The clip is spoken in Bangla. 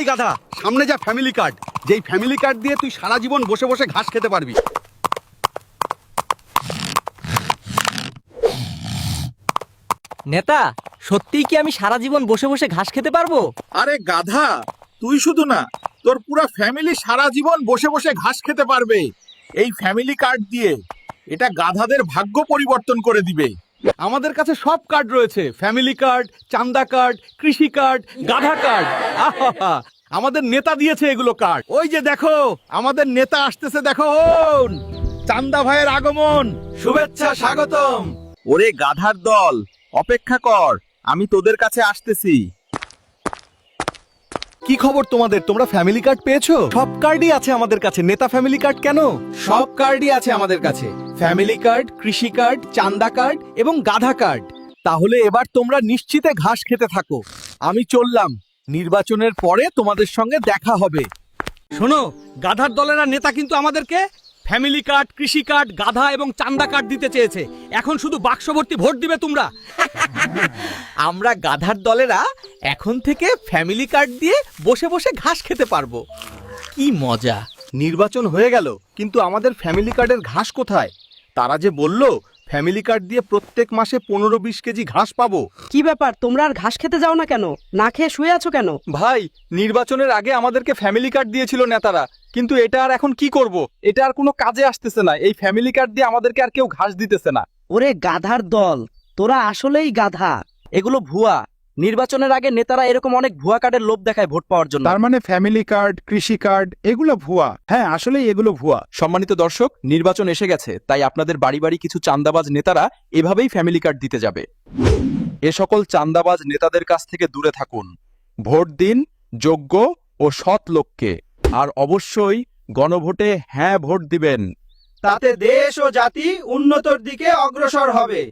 এই গাধা, সামনে যা ফ্যামিলি কার্ড, যেই ফ্যামিলি কার্ড দিয়ে তুই সারা জীবন বসে বসে ঘাস খেতে পারবি। নেতা, সত্যিই কি আমি সারা জীবন বসে বসে ঘাস খেতে পারবো? আরে গাধা, তুই শুধু না, তোর পুরো ফ্যামিলি সারা জীবন বসে বসে ঘাস খেতে পারবে এই ফ্যামিলি কার্ড দিয়ে। এটা গাধাদের ভাগ্য পরিবর্তন করে দিবে। আমাদের কাছে সব কার্ড রয়েছে, ফ্যামিলি কার্ড, চান্দা কার্ড, কৃষি কার্ড, গাধা কার্ড। আহা, আমাদের নেতা দিয়েছে এগুলো কার্ড। ওই যে দেখো, আমাদের নেতা আসতেছে, দেখো। চান্দা ভাইয়ের আগমন, শুভেচ্ছা, স্বাগতম। ওরে গাধার দল, অপেক্ষা কর, আমি তোদের কাছে আসতেছি। কি খবর তোমাদের? তোমরা ফ্যামিলি কার্ড পেয়েছো? সব কার্ডই আছে আমাদের কাছে। নেতা ফ্যামিলি কার্ড কেন? সব কার্ডই আছে আমাদের কাছে, ফ্যামিলি কার্ড, কৃষি কার্ড, চান্দা কার্ড এবং গাধা কার্ড। তাহলে এবার তোমরা নিশ্চিতে ঘাস খেতে থাকো। আমি চললাম, নির্বাচনের পরে তোমাদের সঙ্গে দেখা হবে। শোনো, গাধার দলের নেতা কিন্তু আমাদেরকে ফ্যামিলি কার্ড, কৃষি কার্ড, গাধা এবং চান্দা কার্ড দিতে চেয়েছে। এখন শুধু বাক্স ভর্তি ভোট দিবে তোমরা। আমরা গাধার দলেরা এখন থেকে ফ্যামিলি কার্ড দিয়ে বসে বসে ঘাস খেতে পারবো। কি মজা! নির্বাচন হয়ে গেল, কিন্তু আমাদের ফ্যামিলি কার্ডের ঘাস কোথায়? তারা যে বলল ফ্যামিলি কার্ড দিয়ে প্রত্যেক মাসে 15-20 কেজি ঘাস পাবো। কি ব্যাপার, তোমরা আর ঘাস খেতে যাও না কেন? না খেয়ে শুয়ে আছো কেন? ভাই, নির্বাচনের আগে আমাদেরকে ফ্যামিলি কার্ড দিয়েছিল নেতারা, কিন্তু এটা আর এখন কি করব? এটা আর কোনো কাজে আসতেছে না। এই ফ্যামিলি কার্ড দিয়ে আমাদেরকে আর কেউ ঘাস দিতেছে না। ওরে গাধার দল, তোরা আসলেই গাধা। এগুলো ভুয়া। নির্বাচনের আগে নেতারা এরকম অনেক ভুয়া কার্ডের লোভ দেখায় ভোট পাওয়ার জন্য। তার মানে ফ্যামিলি কার্ড, কৃষি কার্ড এগুলো ভুয়া? হ্যাঁ, আসলেই এগুলো ভুয়া। সম্মানিত দর্শক, নির্বাচন এসে গেছে, তাই আপনাদের বাড়ি বাড়ি কিছু চান্দাবাজ নেতারা এভাবেই ফ্যামিলি কার্ড দিতে যাবে। এ সকল চান্দাবাজ নেতাদের কাছ থেকে দূরে থাকুন। ভোট দিন যোগ্য ও সৎ লোককে, আর অবশ্যই গণভোটে হ্যাঁ ভোট দিবেন। তাতে দেশ ও জাতি উন্নতর দিকে অগ্রসর হবে।